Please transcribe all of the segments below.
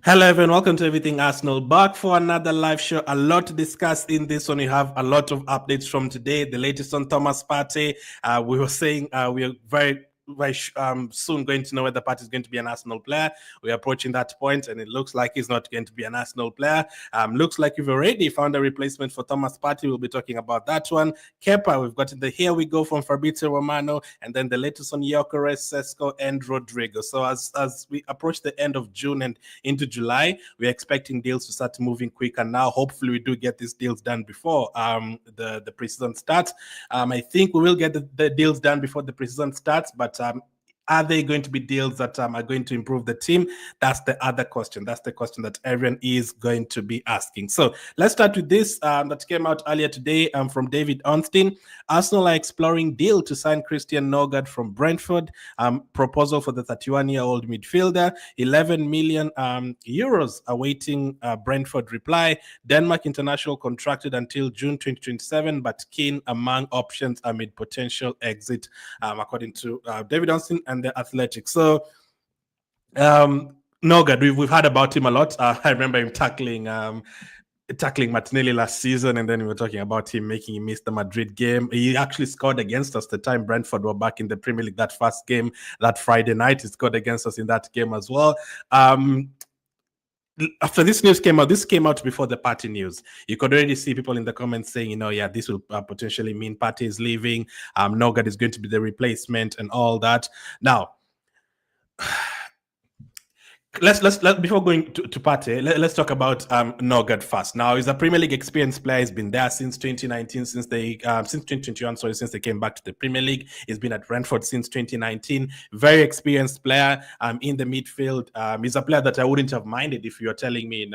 Hello, everyone. Welcome to Everything Arsenal. Back for another live show. A lot to discuss in this one. We have a lot of updates from today. The latest on Thomas Partey. We were saying we are very soon going to know whether Partey is going to be an Arsenal player. We're approaching that point, and it looks like he's not going to be an Arsenal player. Looks like we've already found a replacement for Thomas Partey. We'll be talking about that one. Kepa, we've got the Here We Go from Fabrizio Romano, and then the latest on Gyökeres, Sesko, and Rodrygo. So as we approach the end of June and into July, we're expecting deals to start moving quicker now. Hopefully, we do get these deals done before the preseason starts. I think we will get the deals done before the preseason starts, but are they going to be deals that are going to improve the team? That's the other question. That's the question that everyone is going to be asking. So let's start with this that came out earlier today from David Ornstein. Arsenal are exploring deal to sign Christian Nørgaard from Brentford. Proposal for the 31-year-old midfielder. 11 million euros awaiting Brentford reply. Denmark international contracted until June 2027, but keen among options amid potential exit, according to David Ornstein and the Athletic. So Norgaard, we've heard about him a lot. I remember him tackling Martinelli last season, and then we were talking about him making him miss the Madrid game. He actually scored against us the time Brentford were back in the Premier League. That first game, that Friday night, he scored against us in that game as well. After this news came out, this came out before the Partey news. You could already see people in the comments saying, this will potentially mean Partey is leaving. Nørgaard is going to be the replacement and all that. Now, let's before going to Partey, let's talk about Nørgaard first. Now, he's a Premier League experienced player. He's been there since 2019, since 2021. Since they came back to the Premier League. He's been at Brentford since 2019. Very experienced player in the midfield. He's a player that I wouldn't have minded if you're telling me,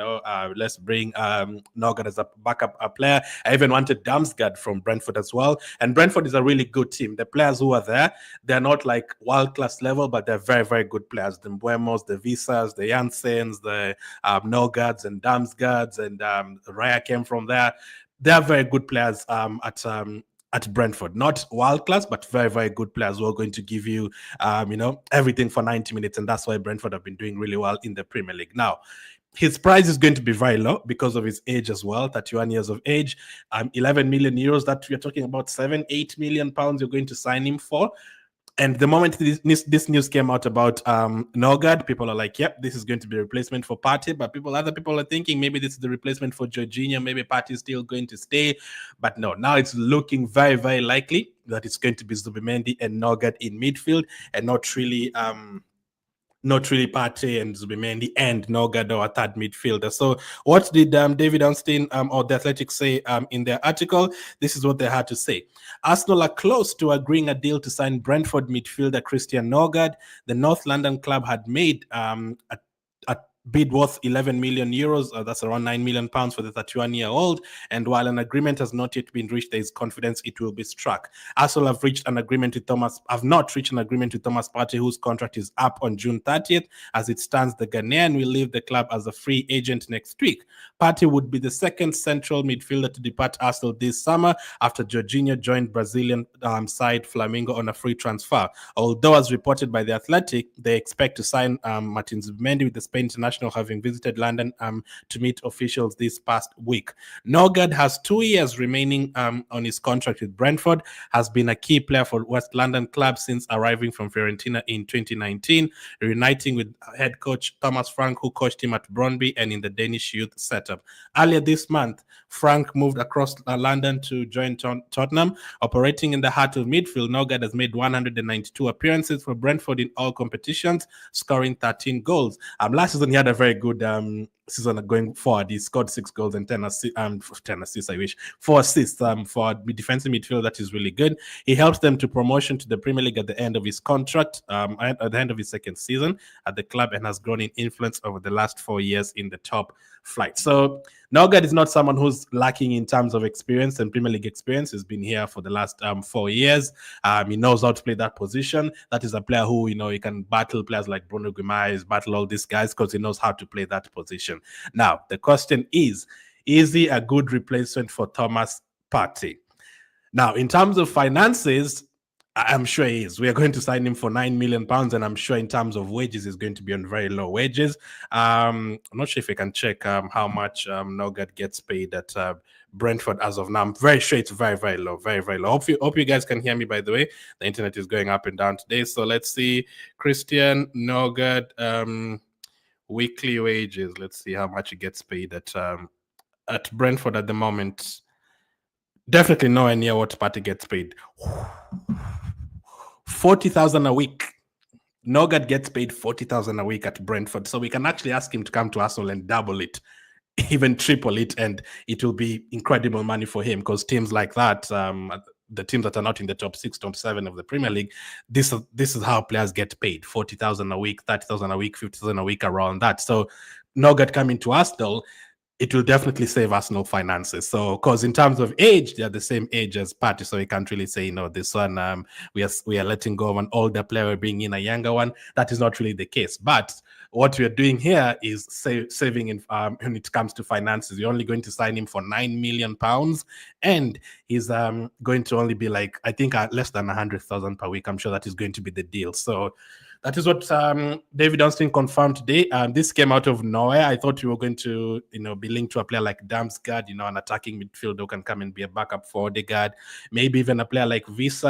let's bring Nørgaard as a backup player. I even wanted Damsgaard from Brentford as well. And Brentford is a really good team. The players who are there, they're not like world-class level, but they're very, very good players. The Mbuemos, the Visas, the Janssens, the Nørgaards and Damsgaards, and Raya came from there. They're very good players at Brentford. Not world class, but very, very good players who are going to give you, everything for 90 minutes. And that's why Brentford have been doing really well in the Premier League. Now, his price is going to be very low because of his age as well, 31 years of age. 11 million euros, that we're talking about 7-8 million pounds you're going to sign him for. And the moment this news came out about Nørgaard, people are like, yep, this is going to be a replacement for Partey. But other people are thinking maybe this is the replacement for Jorginho. Maybe Partey is still going to stay. But no, now it's looking very, very likely that it's going to be Zubimendi and Nørgaard in midfield, and not really Partey and Zubimendi and Nørgaard or a third midfielder. So what did David Ornstein or the Athletic say in their article? This is what they had to say. Arsenal are close to agreeing a deal to sign Brentford midfielder Christian Nørgaard. The North London club had made a bid worth 11 million euros. That's around 9 million pounds for the 31-year-old. And while an agreement has not yet been reached, there is confidence it will be struck. Arsenal have not reached an agreement with Thomas Partey, whose contract is up on June 30th. As it stands, the Ghanaian will leave the club as a free agent next week. Partey would be the second central midfielder to depart Arsenal this summer after Jorginho joined Brazilian side Flamengo on a free transfer. Although, as reported by The Athletic, they expect to sign Martin Zubimendi with the Spain international, having visited London to meet officials this past week. Nørgaard has 2 years remaining on his contract with Brentford, has been a key player for West London club since arriving from Fiorentina in 2019, reuniting with head coach Thomas Frank, who coached him at Brøndby and in the Danish youth setup. Earlier this month, Frank moved across London to join Tottenham. Operating in the heart of midfield, Nørgaard has made 192 appearances for Brentford in all competitions, scoring 13 goals. Last season, he had a very good season going forward. He scored 6 goals and 10 assists, 4 assists for the defensive midfield. That is really good. He helps them to promotion to the Premier League at the end of his contract, at the end of his second season at the club, and has grown in influence over the last 4 years in the top flight. So Nørgaard is not someone who's lacking in terms of experience and Premier League experience. He's been here for the last 4 years. He knows how to play that position. That is a player who, he can battle players like Bruno Guimaraes, battle all these guys because he knows how to play that position. Now, the question is he a good replacement for Thomas Partey? Now, in terms of finances, I'm sure he is. We are going to sign him for £9 million, and I'm sure in terms of wages, he's going to be on very low wages. I'm not sure if I can check how much Norgaard gets paid at Brentford as of now. I'm very sure it's very, very low, very, very low. Hope you guys can hear me, by the way. The internet is going up and down today. So let's see. Christian Norgaard weekly wages. Let's see how much he gets paid at Brentford at the moment. Definitely nowhere near what Partey gets paid. 40,000 a week. Norgaard gets paid 40,000 a week at Brentford, so we can actually ask him to come to Arsenal and double it, even triple it, and it will be incredible money for him, because teams like that, the teams that are not in the top 6, top 7 of the Premier League, this is how players get paid: 40,000 a week, 30,000 a week, 50,000 a week, around that. So Norgaard coming to Arsenal, it will definitely save Arsenal finances. So, because in terms of age, they're the same age as Partey, so we can't really say, this one, we are letting go of an older player, we're bringing in a younger one. That is not really the case. But what we are doing here is saving in, when it comes to finances. You're only going to sign him for £9 million, and he's going to only be like, I think, less than 100,000 per week. I'm sure that is going to be the deal. So that is what David Ornstein confirmed today. This came out of nowhere. I thought we were going to, be linked to a player like Damsgaard, an attacking midfielder who can come and be a backup for Odegaard. Maybe even a player like Visa,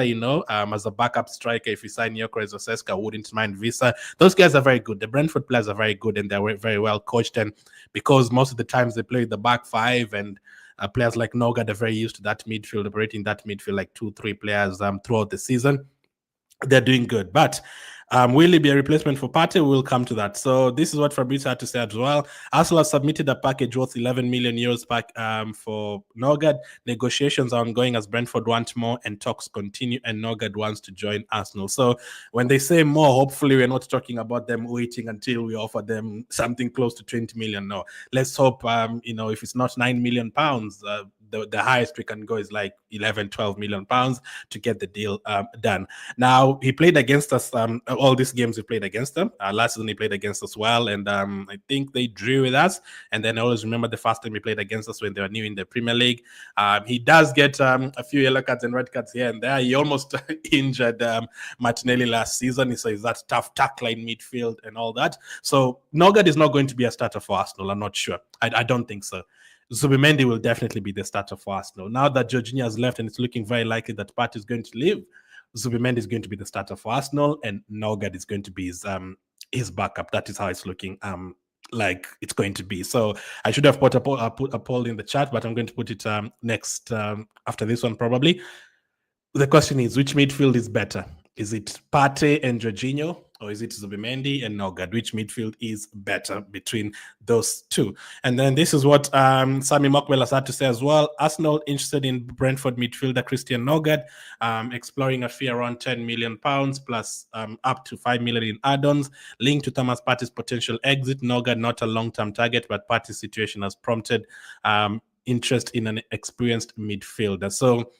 as a backup striker. If you sign Gyokeres or Sesko, I wouldn't mind Visa. Those guys are very good. The Brentford players are very good, and they're very well coached. And because most of the times they play the back five, and players like Nørgaard are very used to that midfield, operating that midfield like 2-3 players throughout the season. They're doing good. But will he be a replacement for Partey? We'll come to that. So this is what Fabrizio had to say as well. Arsenal has submitted a package worth 11 million euros for Norgaard. Negotiations are ongoing as Brentford want more, and talks continue, and Norgaard wants to join Arsenal. So when they say more, hopefully we're not talking about them waiting until we offer them something close to 20 million. No, let's hope, if it's not £9 million, the highest we can go is like 11-12 million pounds to get the deal done. Now, he played against us all these games. He played against them last season. He played against us well, and I think they drew with us. And then I always remember the first time he played against us when they were new in the Premier League. He does get a few yellow cards and red cards here and there. He almost injured Martinelli last season. So he's that tough tackler in midfield and all that. So Norgaard is not going to be a starter for Arsenal. I'm not sure. I don't think so. Zubimendi will definitely be the starter for Arsenal. Now that Jorginho has left, and it's looking very likely that Partey is going to leave, Zubimendi is going to be the starter for Arsenal, and Norgaard is going to be his backup. That is how it's looking like it's going to be. So I should have put a poll in the chat, but I'm going to put it next after this one probably. The question is, which midfield is better? Is it Partey and Jorginho, or is it Zubimendi and Norgaard? Which midfield is better between those two? And then this is what Sammy Mockwell has had to say as well. Arsenal interested in Brentford midfielder Christian Norgaard, exploring a fee around £10 million plus up to £5 million in add-ons, linked to Thomas Partey's potential exit. Norgaard not a long-term target, but Partey's situation has prompted interest in an experienced midfielder. So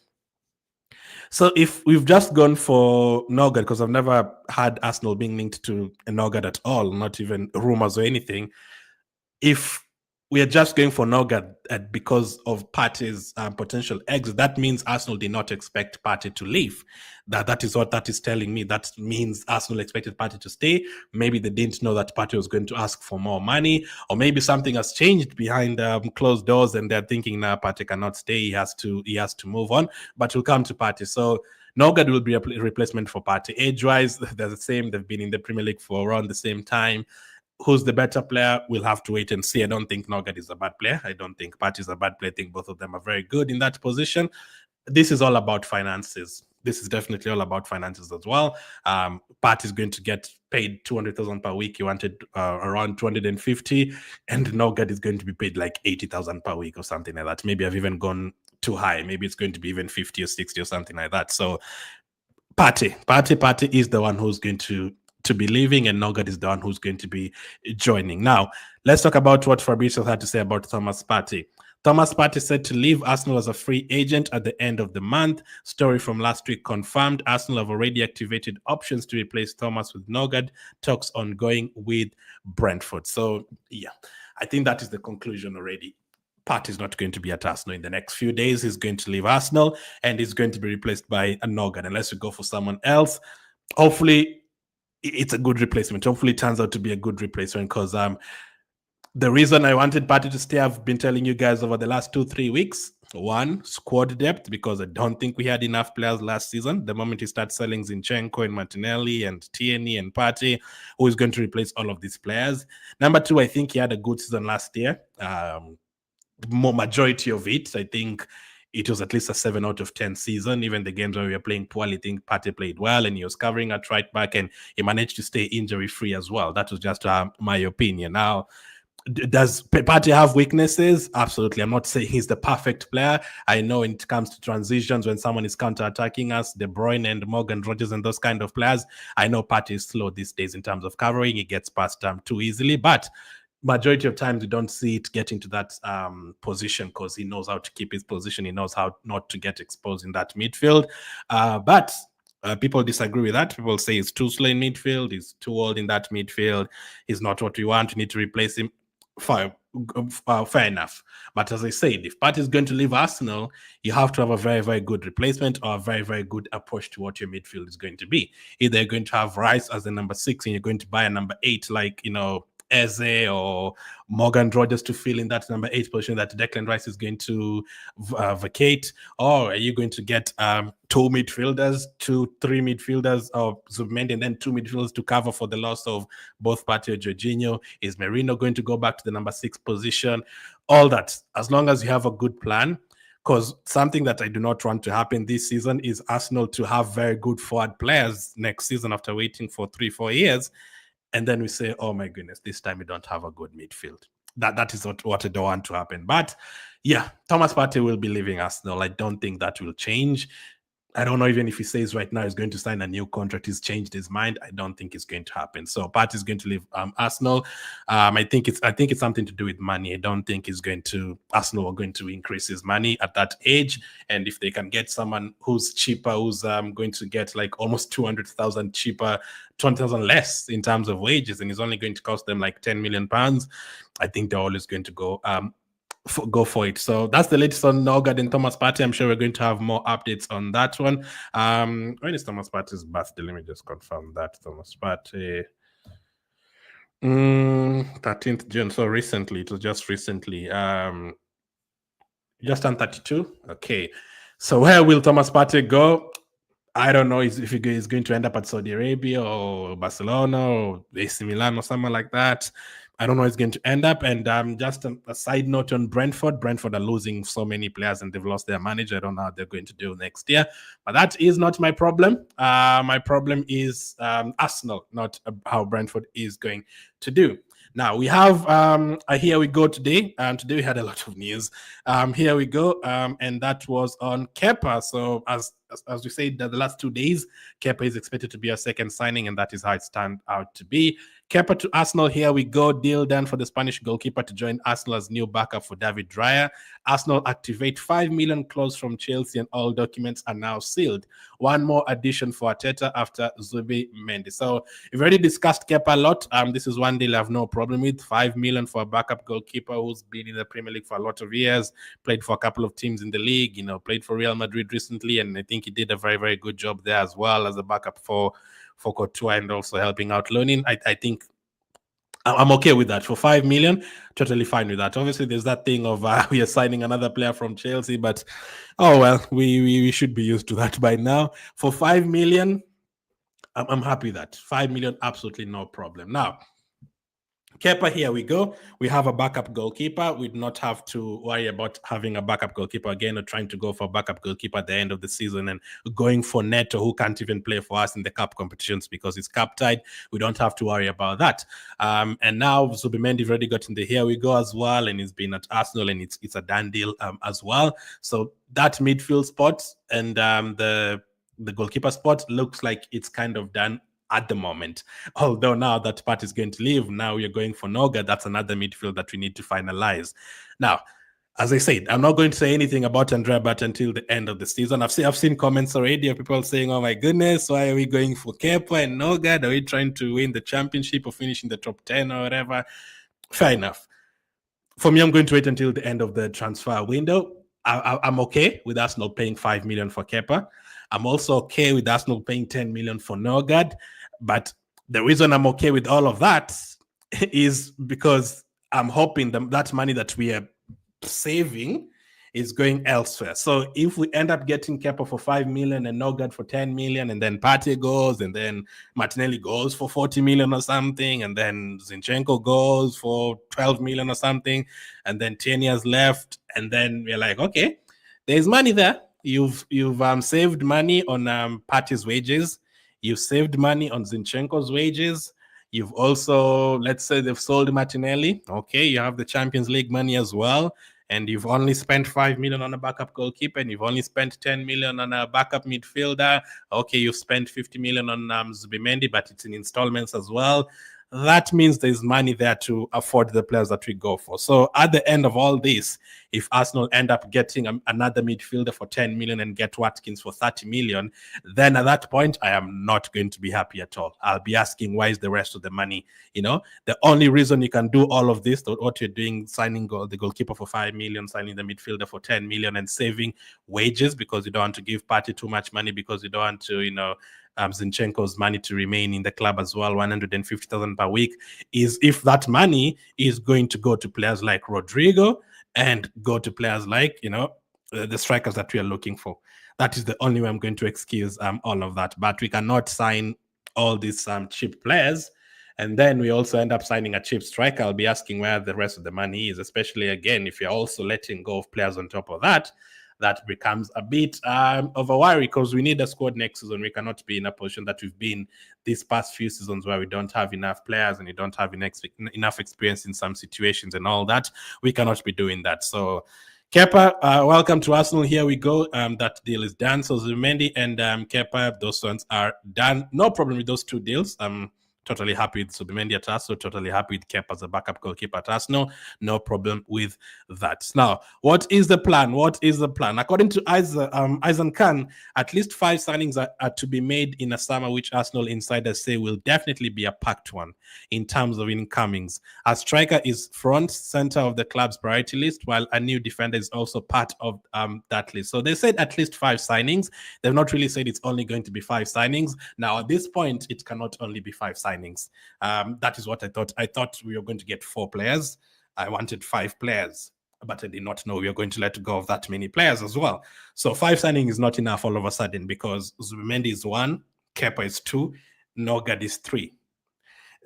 if we've just gone for Norgaard, because I've never had Arsenal being linked to a Norgaard at all, not even rumors or anything. If we are just going for Norgaard because of Partey's potential exit, that means Arsenal did not expect Partey to leave. That is what that is telling me. That means Arsenal expected Partey to stay. Maybe they didn't know that Partey was going to ask for more money, or maybe something has changed behind closed doors, and they're thinking, now Partey cannot stay. He has to move on. But we'll come to Partey. So Norgaard will be a replacement for Partey. Age-wise, they're the same. They've been in the Premier League for around the same time. Who's the better player? We'll have to wait and see. I don't think Norgaard is a bad player. I don't think Partey is a bad player. I think both of them are very good in that position. This is all about finances. This is definitely all about finances as well. Partey is going to get paid 200,000 per week. He wanted around 250, and Norgaard is going to be paid like 80,000 per week or something like that. Maybe I've even gone too high. Maybe it's going to be even 50 or 60 or something like that. So Partey is the one who's going to be leaving, and Norgaard is the one who's going to be joining. Now, let's talk about what Fabrizio had to say about Thomas Partey. Thomas Partey said to leave Arsenal as a free agent at the end of the month. Story from last week confirmed. Arsenal have already activated options to replace Thomas with Norgaard. Talks ongoing with Brentford. So, yeah, I think that is the conclusion already. Partey's not going to be at Arsenal in the next few days. He's going to leave Arsenal and he's going to be replaced by a Norgaard unless you go for someone else. Hopefully, it's a good replacement. Hopefully, it turns out to be a good replacement because the reason I wanted Partey to stay, I've been telling you guys over the last 2-3 weeks. One, squad depth, because I don't think we had enough players last season. The moment he starts selling Zinchenko and Martinelli and Tierney and Partey, who is going to replace all of these players? Number two, I think he had a good season last year. More majority of it, I think it was at least a 7 out of 10 season. Even the games where we were playing poorly, I think Partey played well and he was covering at right back and he managed to stay injury free as well. That was just my opinion. Now, does Partey have weaknesses? Absolutely. I'm not saying he's the perfect player. I know when it comes to transitions, when someone is counter-attacking us, De Bruyne and Morgan Rogers and those kind of players, I know Partey is slow these days in terms of covering. He gets past too easily, but majority of times we don't see it getting to that position because he knows how to keep his position. He knows how not to get exposed in that midfield. But people disagree with that. People say he's too slow in midfield. He's too old in that midfield. He's not what we want. We need to replace him. Fair enough. But as I said, if Partey is going to leave Arsenal, you have to have a very, very good replacement or a very, very good approach to what your midfield is going to be. Either you're going to have Rice as the number 6 and you're going to buy a number 8 like, Eze or Morgan Rogers to fill in that number 8 position that Declan Rice is going to vacate, or are you going to get 2 midfielders, 2-3 midfielders, or Zubimendi and then 2 midfielders to cover for the loss of both Partey or Jorginho? Is Merino going to go back to the number 6 position? All that, as long as you have a good plan. Because something that I do not want to happen this season is Arsenal to have very good forward players next season after waiting for 3-4 years. And then we say, oh my goodness, this time we don't have a good midfield. That is what I don't want to happen. But yeah, Thomas Partey will be leaving Arsenal. I don't think that will change. I don't know even if he says right now he's going to sign a new contract. He's changed his mind. I don't think it's going to happen. So Partey is going to leave Arsenal. I think it's something to do with money. I don't think Arsenal are going to increase his money at that age. And if they can get someone who's cheaper, who's going to get like almost 200,000 cheaper, 20,000 less in terms of wages, and he's only going to cost them like 10 million pounds, I think they're always going to go for it. So that's the latest on Norgaard and Thomas Partey. I'm sure we're going to have more updates on that one. When is Thomas Partey's birthday? Let me just confirm that. Thomas Partey, 13th June. So recently, it was just recently. Just turned 32. Okay. So where will Thomas Partey go? I don't know if he's going to end up at Saudi Arabia or Barcelona or AC Milan or somewhere like that. I don't know where it's going to end up. And just a side note on Brentford. Brentford are losing so many players and they've lost their manager. I don't know how they're going to do next year. But that is not my problem. My problem is Arsenal, not how Brentford is going to do. Now we have Here We Go today. Today we had a lot of news. Here we go. And that was on Kepa. So as we said, the last 2 days, Kepa is expected to be a second signing, and that is how it turned out to be. Kepa to Arsenal, here we go. Deal done for the Spanish goalkeeper to join Arsenal as new backup for David Raya. Arsenal activate 5 million clause from Chelsea and all documents are now sealed. One more addition for Arteta after Zubimendi. So we've already discussed Kepa a lot. This is one deal I have no problem with. 5 million for a backup goalkeeper who's been in the Premier League for a lot of years, played for a couple of teams in the league, played for Real Madrid recently, and I think he did a very, very good job there as well as a backup for Courtois and also helping out Lunin. I think I'm okay with that. For 5 million, totally fine with that. Obviously, there's that thing of we are signing another player from Chelsea, but oh well, we should be used to that by now. For 5 million, I'm happy with that. 5 million, absolutely no problem. Now, Kepa, here we go. We have a backup goalkeeper. We do not have to worry about having a backup goalkeeper again or trying to go for a backup goalkeeper at the end of the season and going for Neto, who can't even play for us in the cup competitions because it's cup tied. We don't have to worry about that. And now Zubimendi already got in the here we go as well, and he's been at Arsenal, and it's a done deal as well. So that midfield spot and the goalkeeper spot looks like it's kind of done at the moment. Although now that Partey is going to leave, now we're going for Nørgaard. That's another midfield that we need to finalize. Now, as I said, I'm not going to say anything about Andrea Bat until the end of the season. I've seen comments already of people saying, oh my goodness, why are we going for Kepa and Nørgaard? Are we trying to win the championship or finish in the top 10 or whatever? Fair enough. For me, I'm going to wait until the end of the transfer window. I'm okay with Arsenal paying 5 million for Kepa. I'm also okay with Arsenal paying 10 million for Norgaard. But the reason I'm okay with all of that is because I'm hoping that money that we are saving is going elsewhere. So if we end up getting Kepa for 5 million and Norgaard for 10 million, and then Partey goes, and then Martinelli goes for 40 million or something, and then Zinchenko goes for 12 million or something, and then 10 years left, and then we're like, okay, there's money there. You've saved money on Partey's wages. You've saved money on Zinchenko's wages. You've also, let's say they've sold Martinelli. Okay, you have the Champions League money as well. And you've only spent 5 million on a backup goalkeeper, and you've only spent 10 million on a backup midfielder. Okay, you've spent 50 million on Zubimendi, but it's in installments as well. That means there's money there to afford the players that we go for. So at the end of all this, if Arsenal end up getting another midfielder for 10 million and get Watkins for 30 million, then at that point, I am not going to be happy at all. I'll be asking, why is the rest of the money? The only reason you can do all of this, what you're doing, signing the goalkeeper for 5 million, signing the midfielder for 10 million, and saving wages because you don't want to give Partey too much money, because you don't want to, Zinchenko's money to remain in the club as well, 150,000 per week, is if that money is going to go to players like Rodrygo and go to players like, the strikers that we are looking for. That is the only way I'm going to excuse all of that. But we cannot sign all these cheap players, and then we also end up signing a cheap striker. I'll be asking where the rest of the money is, especially, again, if you're also letting go of players on top of that. That becomes a bit of a worry, because we need a squad next season. We cannot be in a position that we've been these past few seasons, where we don't have enough players and you don't have enough experience in some situations and all that. We cannot be doing that. So Kepa, welcome to Arsenal. Here we go. That deal is done. So Zubimendi and Kepa, those ones are done. No problem with those two deals. Totally happy with Zubimendi at Arsenal, totally happy with Kepa as a backup goalkeeper at Arsenal. No problem with that. Now, what is the plan? What is the plan? According to Aizan Khan, at least 5 signings are to be made in a summer, which Arsenal insiders say will definitely be a packed one in terms of incomings. A striker is front center of the club's priority list, while a new defender is also part of that list. So they said at least 5 signings. They've not really said it's only going to be 5 signings. Now, at this point, it cannot only be 5 signings. That is what I thought. I thought we were going to get 4 players. I wanted 5 players, but I did not know we were going to let go of that many players as well. So 5 signings is not enough all of a sudden, because Zubimendi is 1, Kepa is 2, Norgaard is 3.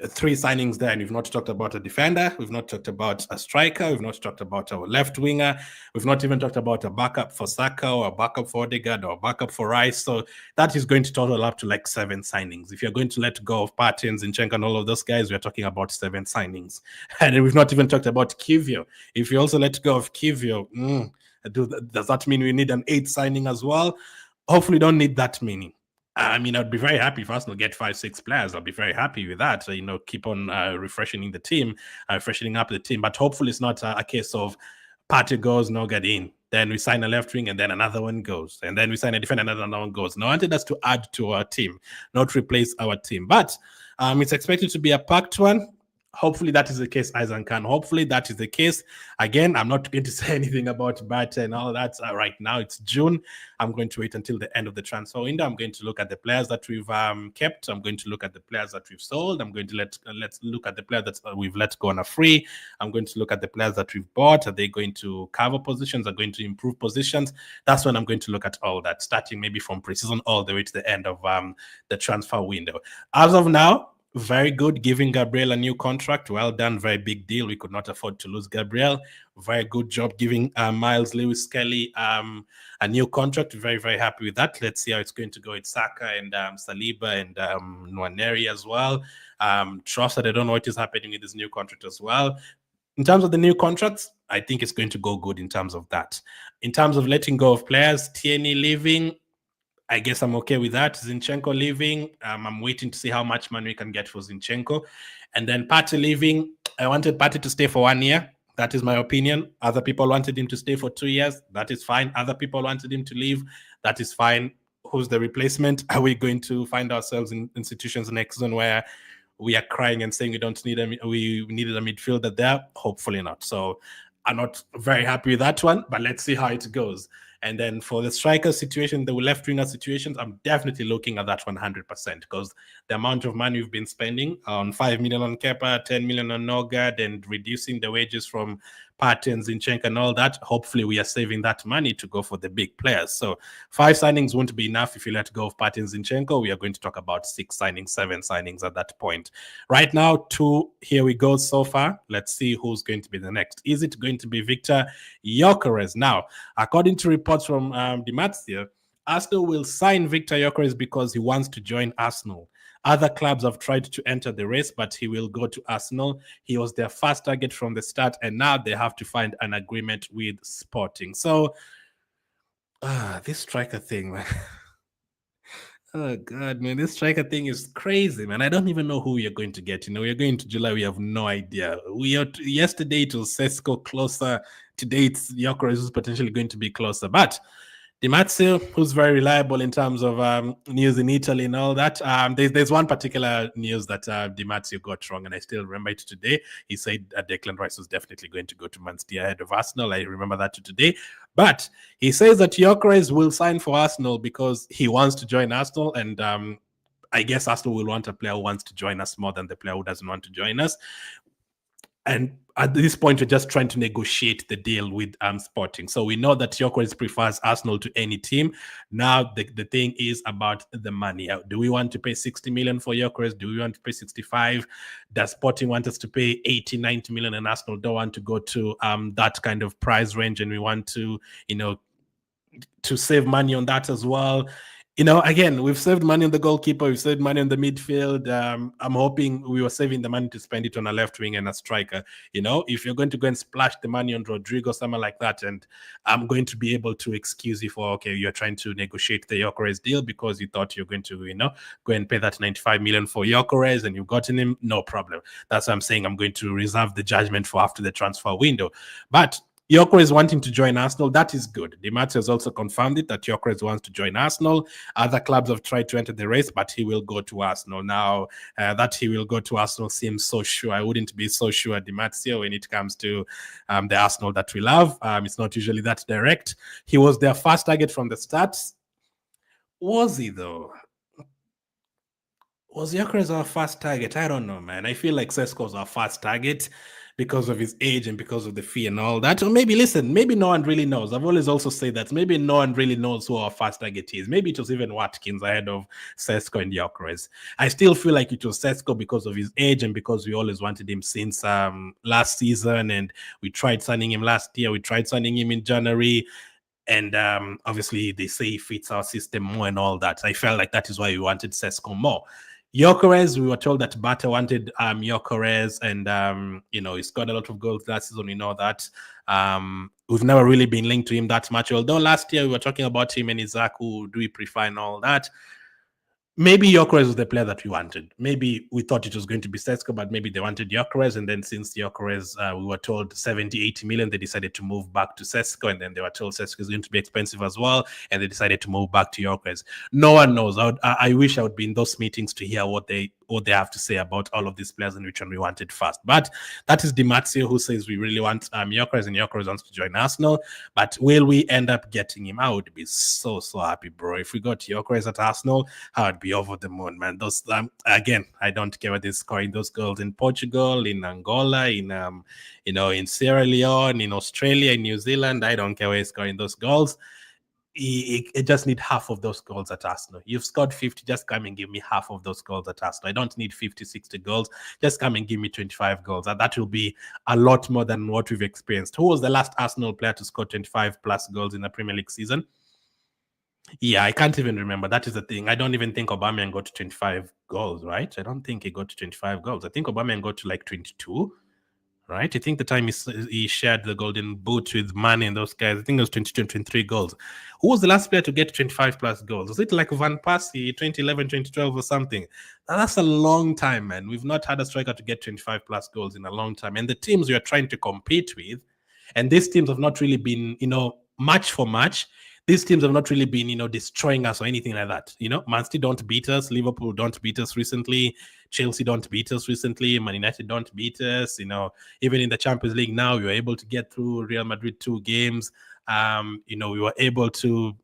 3 signings there, and we've not talked about a defender, we've not talked about a striker, we've not talked about our left winger, we've not even talked about a backup for Saka, or a backup for Odegaard, or a backup for Rice. So that is going to total up to like 7 signings. If you're going to let go of Partey and Zinchenko and all of those guys, we're talking about 7 signings. And we've not even talked about Kivio. If you also let go of Kivio, does that mean we need an 8th signing as well? Hopefully don't need that many. I mean, I'd be very happy if Arsenal get 5-6 players. I'll be very happy with that. Keep on refreshing the team, freshening up the team. But hopefully it's not a case of Partey goes, Norgaard in. Then we sign a left wing, and then another one goes. And then we sign a defender, and another one goes. No, I wanted us to add to our team, not replace our team. But it's expected to be a packed one. Hopefully that is the case, Aizan Khan. Hopefully that is the case. Again, I'm not going to say anything about Partey and all that right now. It's June. I'm going to wait until the end of the transfer window. I'm going to look at the players that we've kept. I'm going to look at the players that we've sold. I'm going to let's look at the players that we've let go on a free. I'm going to look at the players that we've bought. Are they going to cover positions? Are going to improve positions? That's when I'm going to look at all that, starting maybe from preseason all the way to the end of the transfer window. As of now, very good, giving Gabriel a new contract. Well done, very big deal. We could not afford to lose Gabriel. Very good job giving Miles Lewis-Skelly a new contract. Very, very happy with that. Let's see how it's going to go with Saka and Saliba and Nwaneri as well. Trossard, I don't know what is happening with this new contract as well. In terms of the new contracts, I think it's going to go good in terms of that. In terms of letting go of players, Tierney leaving, I guess I'm okay with that. Zinchenko leaving, I'm waiting to see how much money we can get for Zinchenko. And then Partey leaving, I wanted Partey to stay for 1 year. That is my opinion. Other people wanted him to stay for 2 years. That is fine. Other people wanted him to leave. That is fine. Who's the replacement? Are we going to find ourselves in institutions next season where we are crying and saying we needed a midfielder there. Hopefully not. So I'm not very happy with that one, but let's see how it goes. And then for the striker situation, the left winger situations, I'm definitely looking at that 100% because the amount of money we've been spending on 5 million on Kepa, 10 million on Norgaard, and reducing the wages from Partey and Zinchenko and all that, hopefully we are saving that money to go for the big players. So 5 signings won't be enough if you let go of Partey and Zinchenko. We are going to talk about 6 signings, 7 signings at that point. Right now, 2, here we go so far. Let's see who's going to be the next. Is it going to be Victor Gyokeres? Now, according to reports from Dimarzio, Arsenal will sign Victor Gyokeres because he wants to join Arsenal. Other clubs have tried to enter the race, but he will go to Arsenal. He was their first target from the start, and now they have to find an agreement with Sporting. So, this striker thing, man. Oh, God, man, this striker thing is crazy, man. I don't even know who we are going to get. We're going to July. We have no idea. Yesterday it was Sesko closer. Today it's Gyokeres who's potentially going to be closer. But Dimarzio, who's very reliable in terms of news in Italy and all that. There's one particular news that Dimarzio got wrong, and I still remember it today. He said Declan Rice was definitely going to go to Man City ahead of Arsenal. I remember that today. But he says that Gyokeres will sign for Arsenal because he wants to join Arsenal, and I guess Arsenal will want a player who wants to join us more than the player who doesn't want to join us. And at this point, we're just trying to negotiate the deal with Sporting. So we know that Gyokeres prefers Arsenal to any team. Now, the thing is about the money. Do we want to pay 60 million for Gyokeres? Do we want to pay 65? Does Sporting want us to pay 80, 90 million, and Arsenal don't want to go to that kind of price range, and we want to, to save money on that as well? Again, we've saved money on the goalkeeper. We've saved money on the midfield. I'm hoping we were saving the money to spend it on a left wing and a striker. If you're going to go and splash the money on Rodrygo, someone like that, and I'm going to be able to excuse you for, okay, you're trying to negotiate the Gyokeres deal because you thought you're going to, go and pay that 95 million for Gyokeres and you've gotten him, no problem. That's what I'm saying. I'm going to reserve the judgment for after the transfer window. But Gyokeres wanting to join Arsenal, that is good. Dimarzio has also confirmed it that Gyokeres wants to join Arsenal. Other clubs have tried to enter the race, but he will go to Arsenal. Now, that he will go to Arsenal seems so sure. I wouldn't be so sure, Dimarzio, when it comes to the Arsenal that we love. It's not usually that direct. He was their first target from the start. Was he, though? Was Gyokeres our first target? I don't know, man. I feel like Sesko was our first target because of his age and because of the fee and all that. Or maybe no one really knows. I've always also said that maybe no one really knows who our first target is. Maybe it was even Watkins ahead of Sesko and Gyokeres. I still feel like it was Sesko because of his age and because we always wanted him since last season, and we tried signing him last year. We tried signing him in January. And obviously, they say he fits our system more and all that. I felt like that is why we wanted Sesko more. Gyokeres, we were told that Bata wanted Gyokeres, and he scored a lot of goals last season. We know that. We've never really been linked to him that much. Although last year we were talking about him and Isaac, who do we prefer and all that. Maybe Gyokeres was the player that we wanted. Maybe we thought it was going to be Sesko, but maybe they wanted Gyokeres. And then since Gyokeres, we were told 70, 80 million, they decided to move back to Sesko. And then they were told Sesko is going to be expensive as well. And they decided to move back to Gyokeres. No one knows. I wish I would be in those meetings to hear what they have to say about all of these players and which one we wanted first. But that is Dimarzio, who says we really want Gyokeres, and Gyokeres wants to join Arsenal. But will we end up getting him? I would be so happy, bro. If we got Gyokeres at Arsenal, I would be over the moon, man. Those again, I don't care what they're scoring those goals in Portugal, in Angola, in Sierra Leone, in Australia, in New Zealand. I don't care where he's scoring those goals. It just need half of those goals at Arsenal. You've scored 50, just come and give me half of those goals at Arsenal. I don't need 50, 60 goals. Just come and give me 25 goals. And that will be a lot more than what we've experienced. Who was the last Arsenal player to score 25 plus goals in a Premier League season? Yeah, I can't even remember. That is the thing. I don't even think Aubameyang got to 25 goals, right? I don't think he got to 25 goals. I think Aubameyang got to like 22. Right? I think the time he shared the golden boot with Mane and those guys, I think it was 22 and 23 goals. Who was the last player to get 25 plus goals? Was it like Van Persie, 2011, 2012 or something? Now, that's a long time, man. We've not had a striker to get 25 plus goals in a long time. And the teams we are trying to compete with, and these teams have not really been, match for match. these teams have not really been, destroying us or anything like that. Man City don't beat us. Liverpool don't beat us recently. Chelsea don't beat us recently. Man United don't beat us. Even in the Champions League now, we were able to get through Real Madrid 2 games. We were able to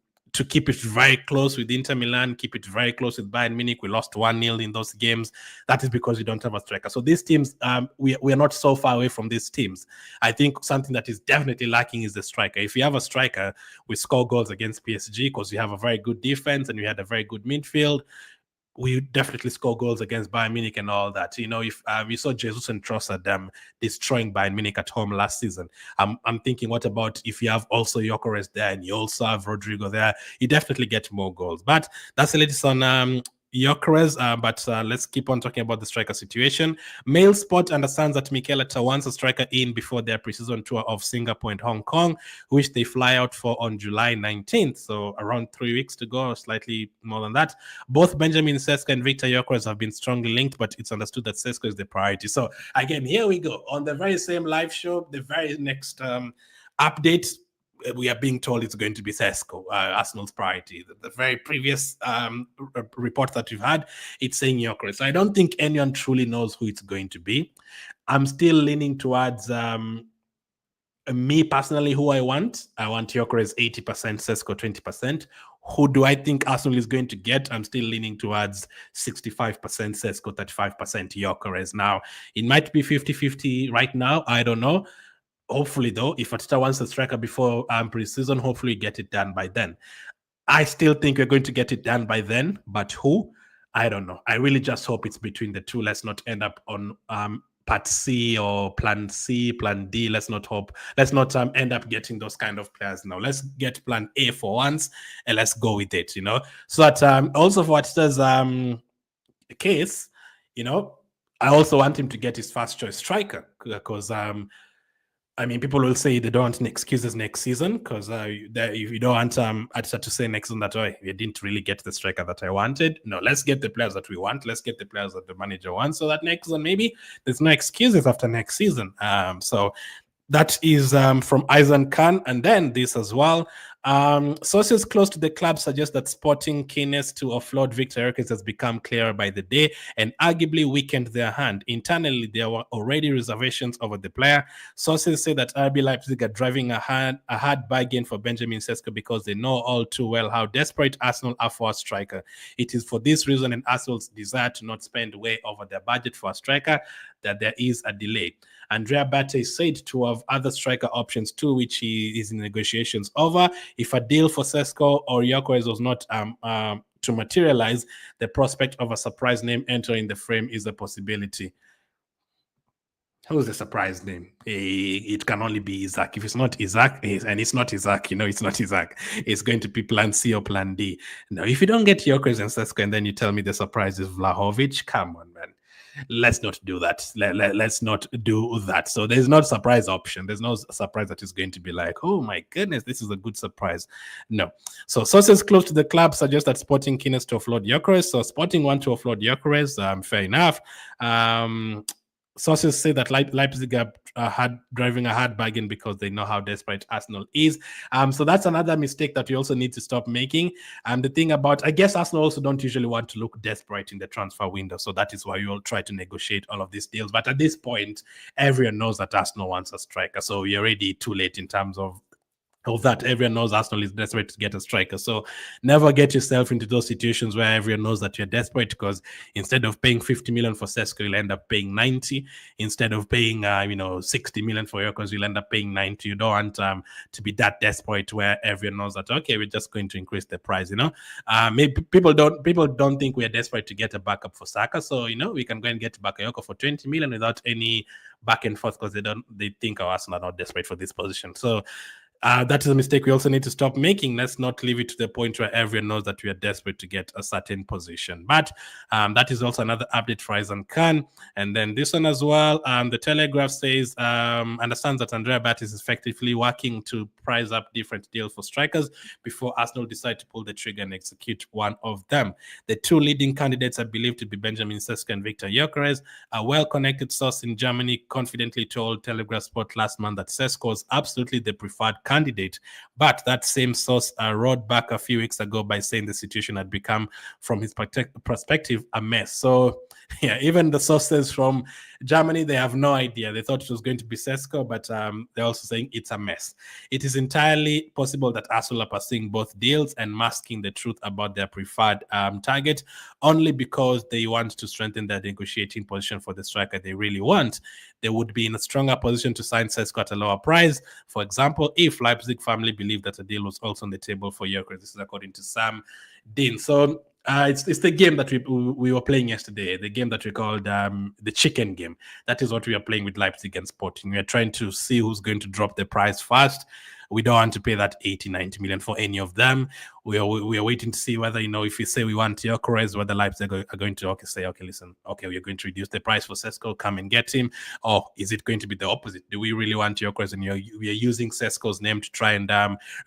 keep it very close with Inter Milan, keep it very close with Bayern Munich. We lost 1-0 in those games. That is because we don't have a striker. So these teams, we are not so far away from these teams. I think something that is definitely lacking is the striker. If you have a striker, we score goals against PSG because we have a very good defense and we had a very good midfield. We definitely score goals against Bayern Munich and all that. If we saw Jesus and Trossard destroying Bayern Munich at home last season, I'm thinking, what about if you have also Gyokeres there and you also have Rodrygo there? You definitely get more goals. But that's the latest on Gyokeres, but let's keep on talking about the striker situation. Mail Sport understands that Mikel Arteta wants a striker in before their preseason tour of Singapore and Hong Kong, which they fly out for on July 19th. So around 3 weeks to go, or slightly more than that. Both Benjamin Sesko and Victor Gyokeres have been strongly linked, but it's understood that Sesko is the priority. So again, here we go. On the very same live show, the very next update, we are being told it's going to be Sesko, Arsenal's priority. The very previous report that we've had, it's saying Gyokeres. So I don't think anyone truly knows who it's going to be. I'm still leaning towards me personally, who I want. I want Gyokeres 80%, Sesko 20%. Who do I think Arsenal is going to get? I'm still leaning towards 65% Sesko, 35% Gyokeres. Now, it might be 50-50 right now. I don't know. Hopefully, though, if Arteta wants a striker before pre-season, hopefully get it done by then. I still think we're going to get it done by then, but who? I don't know. I really just hope it's between the two. Let's not end up on part C or plan C, plan D. Let's not end up getting those kind of players now. Let's get plan A for once and let's go with it, So that also for Arteta's case, I also want him to get his first choice striker because people will say they don't want excuses next season because if you don't want Arteta to say next season that, you didn't really get the striker that I wanted. No, let's get the players that we want. Let's get the players that the manager wants so that next season maybe there's no excuses after next season. So that is from Aizen Khan. And then this as well. Sources close to the club suggest that Sporting keenness to offload Victor Gyokeres has become clearer by the day and arguably weakened their hand. Internally, there were already reservations over the player. Sources say that RB Leipzig are driving a hard bargain for Benjamin Sesko because they know all too well how desperate Arsenal are for a striker. It is for this reason and Arsenal's desire to not spend way over their budget for a striker that there is a delay. Andrea Partey said to have other striker options too, which he is in negotiations over. If a deal for Sesko or Gyokeres was not to materialize, the prospect of a surprise name entering the frame is a possibility. Who's the surprise name? It can only be Isaac. If it's not Isaac, and it's not Isaac, it's not Isaac. It's going to be plan C or plan D. Now, if you don't get Gyokeres and Sesko and then you tell me the surprise is Vlahovic, come on, man. Let's not do that. Let's not do that. So there's no surprise option. There's no surprise that is going to be like, oh my goodness, this is a good surprise. No. So sources close to the club suggest that Sporting keenness to offload Gyokeres. So Sporting want to offload Gyokeres. Fair enough. Sources say that Leipzig are driving a hard bargain because they know how desperate Arsenal is. So that's another mistake that we also need to stop making. And the thing about, I guess Arsenal also don't usually want to look desperate in the transfer window. So that is why you all try to negotiate all of these deals. But at this point, everyone knows that Arsenal wants a striker. So you're already too late in terms of that. Everyone knows Arsenal is desperate to get a striker. So never get yourself into those situations where everyone knows that you're desperate, because instead of paying 50 million for Sesko, you'll end up paying 90. Instead of paying 60 million for Gyokeres, you'll end up paying 90. You don't want to be that desperate where everyone knows that, okay, we're just going to increase the price. Maybe people don't think we are desperate to get a backup for Saka. So we can go and get Bakayoko for 20 million without any back and forth, because they think our Arsenal are not desperate for this position. So that is a mistake we also need to stop making. Let's not leave it to the point where everyone knows that we are desperate to get a certain position. But that is also another update for Aizen Khan. And then this one as well, the Telegraph says, understands that Andrea Bat is effectively working to price up different deals for strikers before Arsenal decide to pull the trigger and execute one of them. The two leading candidates are believed to be Benjamin Sesko and Victor Gyokeres. A well-connected source in Germany confidently told Telegraph Sport last month that Sesko is absolutely the preferred candidate candidate. But that same source wrote back a few weeks ago by saying the situation had become, from his perspective, a mess. So yeah, even the sources from Germany, they have no idea. They thought it was going to be Sesko, but they're also saying it's a mess. It is entirely possible that Arsenal are pursuing both deals and masking the truth about their preferred target, only because they want to strengthen their negotiating position for the striker they really want. They would be in a stronger position to sign Sesko at a lower price. For example, if Leipzig family believed that a deal was also on the table for Gyokeres. This is according to Sam Dean. So it's the game that we were playing yesterday, the game that we called the chicken game. That is what we are playing with Leipzig and Sporting. We are trying to see who's going to drop the price first. We don't want to pay that 80, 90 million for any of them. We are waiting to see whether, if we say we want Gyokeres, whether Leipzig are going to say, okay, listen, okay, we're going to reduce the price for Sesko, come and get him. Or is it going to be the opposite? Do we really want Gyokeres and we are using Sesko's name to try and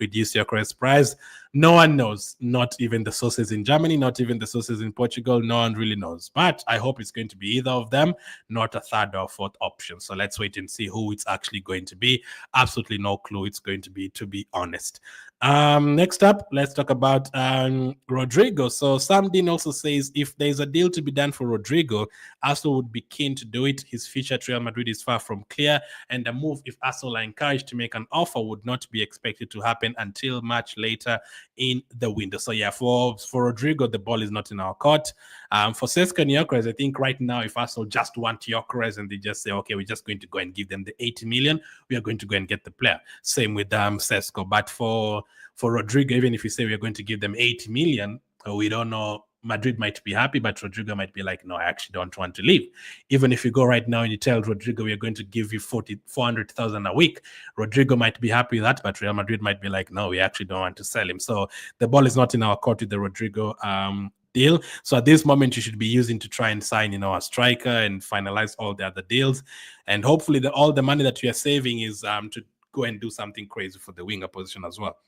reduce Gyokeres' price? No one knows, not even the sources in Germany, not even the sources in Portugal. No one really knows. But I hope it's going to be either of them, not a third or fourth option. So let's wait and see who it's actually going to be. Absolutely no clue it's going to be honest. Next up, let's talk about Rodrygo. So Sam Dean also says if there's a deal to be done for Rodrygo, Arsenal would be keen to do it. His future at Real Madrid is far from clear, and a move, if Arsenal are encouraged to make an offer, would not be expected to happen until much later in the window. So yeah, for Rodrygo, the ball is not in our court. For Sesko and Gyokeres, I think right now, if Arsenal just want Gyokeres and they just say, okay, we're just going to go and give them the 80 million, we are going to go and get the player. Same with Sesko. But for Rodrygo, even if we say we're going to give them 80 million, we don't know. Madrid might be happy, but Rodrygo might be like, no, I actually don't want to leave. Even if you go right now and you tell Rodrygo, we're going to give you 400,000 a week, Rodrygo might be happy with that, but Real Madrid might be like, no, we actually don't want to sell him. So the ball is not in our court with the Rodrygo deal. So at this moment, you should be using to try and sign, a striker and finalize all the other deals. And hopefully all the money that you are saving is to go and do something crazy for the winger position as well.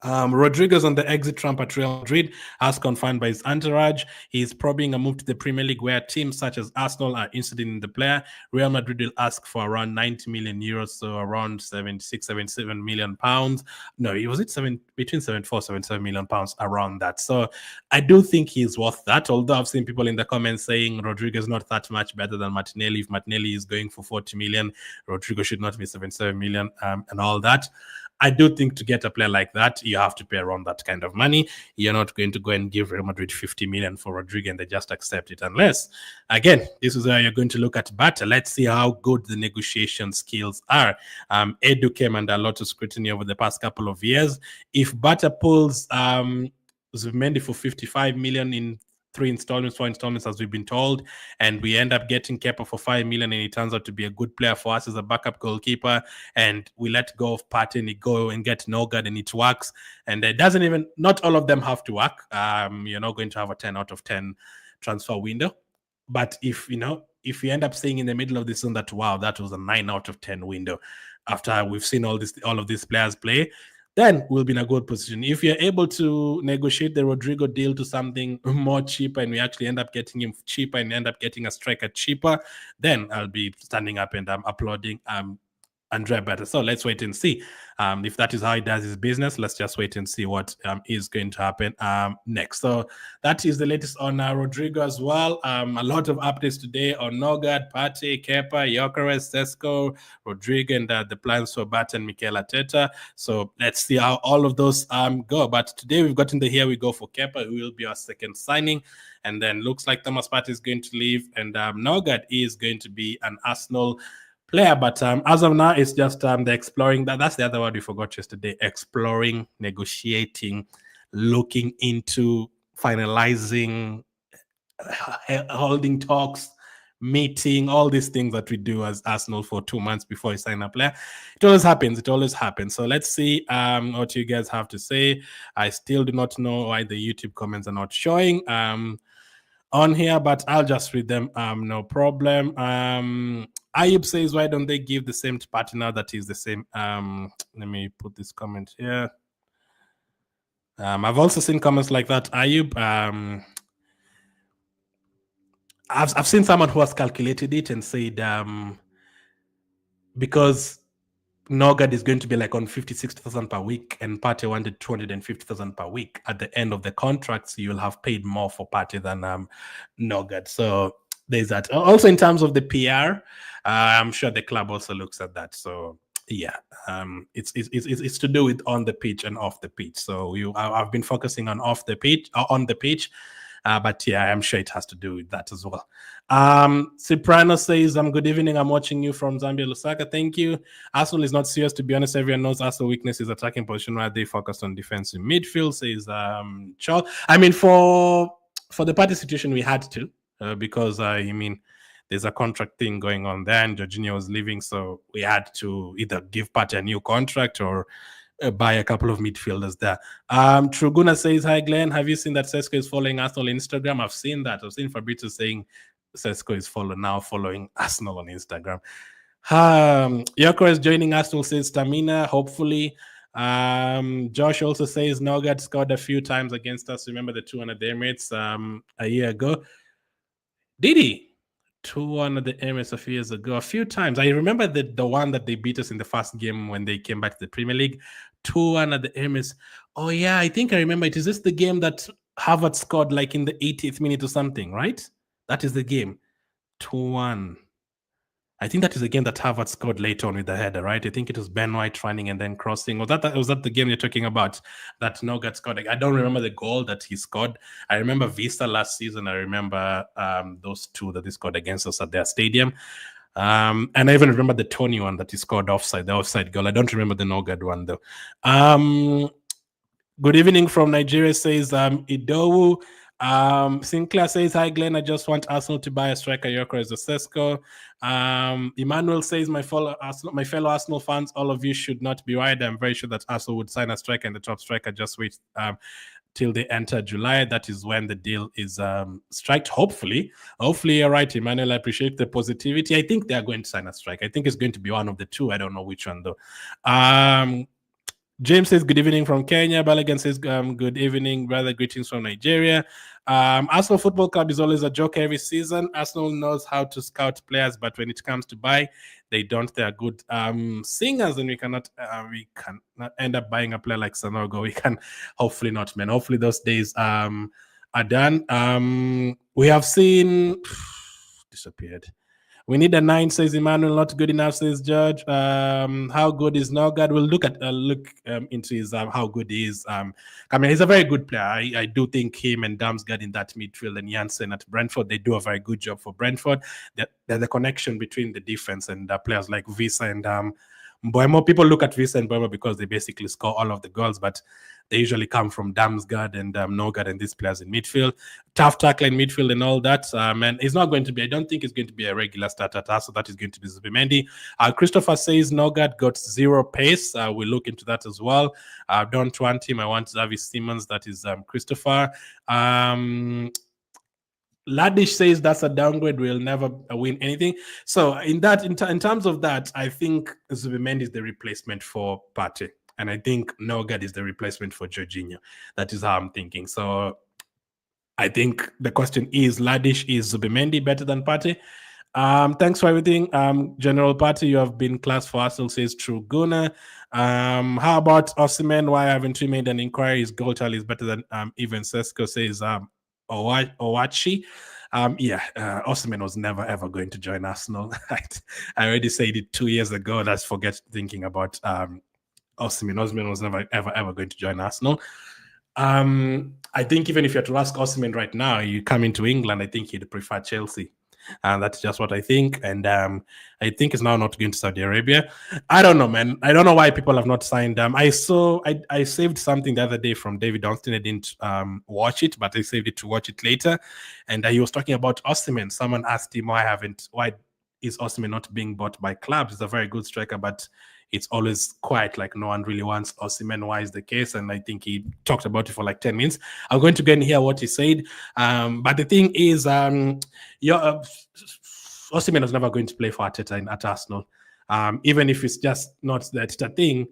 Rodrygo's on the exit ramp at Real Madrid, as confirmed by his entourage. He is probing a move to the Premier League, where teams such as Arsenal are interested in the player. Real Madrid will ask for around 90 million euros, so around 76, 77 million pounds. No, was it between 74, 77 million pounds, around that. So I do think he's worth that, although I've seen people in the comments saying Rodrygo is not that much better than Martinelli. If Martinelli is going for 40 million, Rodrygo should not be 77 million and all that. I do think to get a player like that, you have to pay around that kind of money. You're not going to go and give Real Madrid 50 million for Rodrygo and they just accept it. Unless, again, this is where you're going to look at Partey. Let's see how good the negotiation skills are. Edu came under a lot of scrutiny over the past couple of years. If Partey pulls Zubimendi for 55 million in 4 installments, as we've been told, and we end up getting Kepa for 5 million, and he turns out to be a good player for us as a backup goalkeeper, and we let go of Partey and go and get Norgaard, and it works. And it doesn't even, not all of them have to work. You're not going to have a 10 out of 10 transfer window. But if we end up saying in the middle of the season that, wow, that was a 9 out of 10 window after we've seen all of these players play, then we'll be in a good position. If you're able to negotiate the Rodrygo deal to something more cheaper and we actually end up getting him cheaper and end up getting a striker cheaper, then I'll be standing up and applauding Andrea better. So let's wait and see. If that is how he does his business, let's just wait and see what is going to happen next. So that is the latest on Rodrygo as well. A lot of updates today on Norgaard, Partey, Kepa, Gyokeres, Sesko, Rodrygo, and the plans for Partey and Mikel Arteta. So let's see how all of those go. But today we've gotten the here we go for Kepa, who will be our second signing. And then looks like Thomas Partey is going to leave, and Norgaard is going to be an Arsenal player, but as of now, it's just the exploring. That's the other word we forgot yesterday. Exploring, negotiating, looking into, finalizing, holding talks, meeting, all these things that we do as Arsenal for 2 months before we sign a player. It always happens. So let's see what you guys have to say. I still do not know why the YouTube comments are not showing on here, but I'll just read them. No problem. Ayub says, why don't they give the same to Partey now that is the same? Let me put this comment here. I've also seen comments like that, Ayub. I've seen someone who has calculated it and said because Norgaard is going to be like on 50,000-60,000 per week, and Partey wanted 250,000 per week. At the end of the contracts, you'll have paid more for Partey than Norgaard. So there's that. Also, in terms of the PR, I'm sure the club also looks at that. So yeah, it's to do with on the pitch and off the pitch. So I've been focusing on off the pitch, on the pitch. But yeah, I'm sure it has to do with that as well. Cipriano says, good evening. I'm watching you from Zambia, Lusaka. Thank you. Arsenal is not serious, to be honest. Everyone knows Arsenal weakness is attacking position where they focus on defensive midfield, says Charles. I mean, for the Partey situation, we had to, because there's a contract thing going on there, and Jorginho was leaving, so we had to either give Partey a new contract or buy a couple of midfielders there. Truguna says, hi Glenn, have you seen that Sesko is following Arsenal on Instagram? I've seen that. I've seen Fabrizio saying Sesko is following Arsenal on Instagram. Gyokeres joining Arsenal, says stamina, hopefully. Josh also says Nørgaard scored a few times against us. Remember the 2-1 at the Emirates a year ago? Did he? 2-1 at the Emirates a few years ago, a few times. I remember the one that they beat us in the first game when they came back to the Premier League. 2-1 at the Emirates. Oh yeah, I think I remember it. Is this the game that Harvard scored like in the 80th minute or something, right? That is the game. 2-1. I think that is the game that Harvard scored later on with the header, right? I think it was Ben White running and then crossing. Was that the game you're talking about that Nørgaard scored? I don't remember the goal that he scored. I remember Vista last season. I remember those two that he scored against us at their stadium. And I even remember the Tony one that he scored offside, the offside goal. I don't remember the Nørgaard one though. Good evening from Nigeria, says Idowu. Sinclair says, hi Glenn, I just want Arsenal to buy a striker, Gyokeres or Sesko. Emmanuel says, my fellow Arsenal fans, all of you should not be worried. I'm very sure that Arsenal would sign a striker and the top striker. Just wait till they enter July. That is when the deal is striked. Hopefully you're right, Emmanuel. I appreciate the positivity. I think they're going to sign a striker. I think it's going to be one of the two. I don't know which one though. James says, good evening from Kenya. Balagan says, good evening, brother. Greetings from Nigeria. Arsenal Football Club is always a joke every season. Arsenal knows how to scout players, but when it comes to buy, they don't. They are good singers, and we cannot end up buying a player like Sanogo. We can hopefully not, man. Hopefully those days are done. We have seen disappeared. We need a 9, says Emmanuel. Not good enough, says George. How good is Norgaard? We'll look into his how good he is. I mean, he's a very good player. I do think him and Damsgaard in that midfield and Janssen at Brentford, they do a very good job for Brentford. The connection between the defense and players like Visa and Mbeumo. People look at Visa and Mbeumo because they basically score all of the goals, but they usually come from Damsgaard and Norgaard and these players in midfield. Tough tackle in midfield and all that. And he's not going to be, I don't think he's going to be a regular starter at us, so that is going to be Zubimendi. Christopher says Norgaard got 0 pace. We'll look into that as well. I don't want him. I want Xavi Simons. That is Christopher. Ladish says that's a downgrade. We'll never win anything. So in terms of that, I think Zubimendi is the replacement for Partey. And I think Nørgaard is the replacement for Jorginho. That is how I'm thinking. So I think the question is, Ladish, is Zubimendi better than Partey? Thanks for everything. General Partey, you have been class for Arsenal, says Truguna. How about Osimhen? Why haven't we made an inquiry? His goal tally is better than even Sesko, says Owachi. Osimhen was never ever going to join Arsenal. I already said it 2 years ago. Let's forget thinking about Osimhen. Osimhen was never ever going to join Arsenal. I think even if you had to ask Osimhen right now, you come into England, I think he'd prefer Chelsea. And that's just what I think. And I think he's now not going to Saudi Arabia. I don't know, man. I don't know why people have not signed. I saved something the other day from David Dunstan. I didn't watch it, but I saved it to watch it later. And he was talking about Osimhen. Someone asked him why is Osimhen not being bought by clubs? He's a very good striker, but it's always quiet, like no one really wants Osimhen. Why is the case? And I think he talked about it for like 10 minutes. I'm going to go and hear what he said. But the thing is, Osimhen is never going to play for Arteta at Arsenal. Even if it's just not that thing.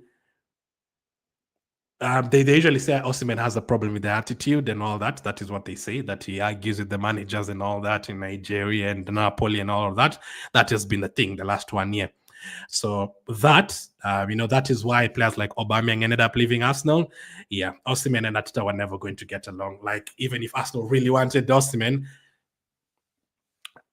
They usually say Osimhen has a problem with the attitude and all that. That is what they say, that he argues with the managers and all that in Nigeria and Napoli and all of that. That has been the thing the last 1 year. So that, that is why players like Aubameyang ended up leaving Arsenal. Yeah, Osimhen and Ateta were never going to get along. Like, even if Arsenal really wanted Osimhen,